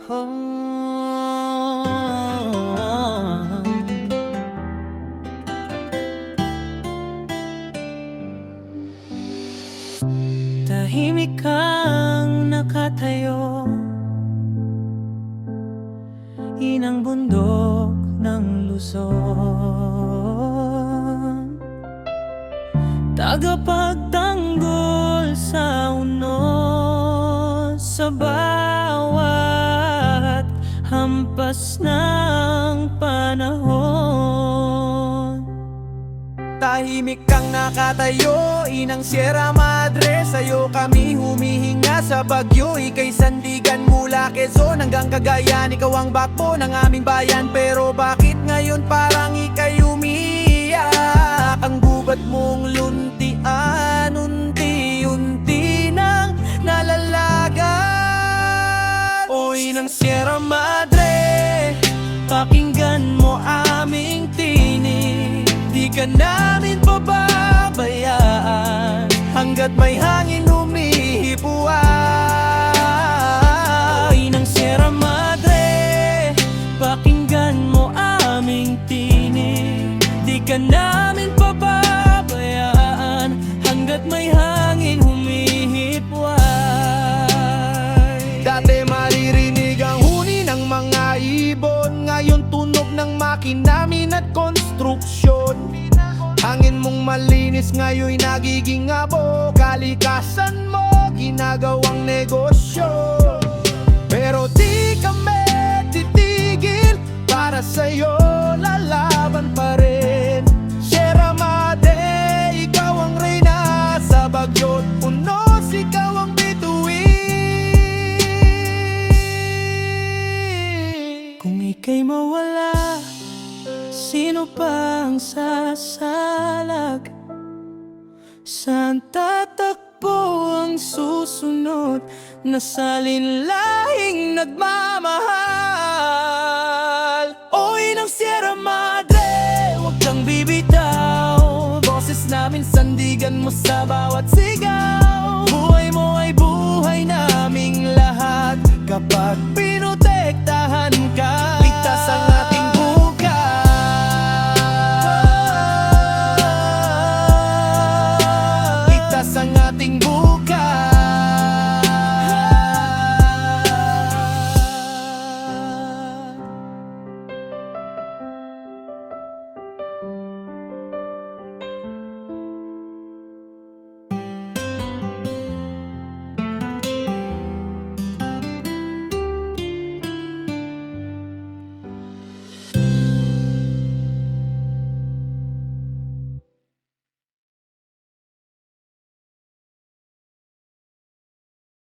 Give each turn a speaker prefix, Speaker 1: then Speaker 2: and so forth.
Speaker 1: Tahimik kang nakatayo, inang bundok ng Luzon, tagapagtanggol sa unos, sa bawat hampas ng panahon.
Speaker 2: Tahimik kang nakatayo, inang Sierra Madre. Sa'yo kami humihinga sa bagyo. Ika'y sandigan mula Quezon hanggang Cagayan. Ikaw ang backbone ng aming bayan. Pero bakit ngayon parang ika'y umiiyak? Ang gubat mong luntian, unti-unti nang nalalagan. O inang Sierra Madre, pakinggan mo aming tinig. Di ka namin pababayaan hanggat may hangin humihipuan. Inang Sierra Madre, pakinggan mo aming tinig. Di ka namin pababayaan hanggat may hangin humihipuan. Dati maririnig ang huni ng mga ibon, ngayon tunog ng makinamin at konstruksyon. Hangin mong malinis ngayon nagiging abo, kalikasan mo ginagawang negosyo. Pero di kami titigil, para sa'yo lalaban pa rin. Sierra Madre, ikaw ang reyna sa bagyo't unos, ikaw ang bituin.
Speaker 1: Kung ika'y mawala, sino pa ang sasalag? Saan tatakbo ang susunod na salinlahing nagmamahal? O inang Sierra Madre, huwag kang bibitaw. Boses namin sandigan mo sa bawat sigaw. Buhay mo ay buhay naming lahat kapag pinotektahan ka.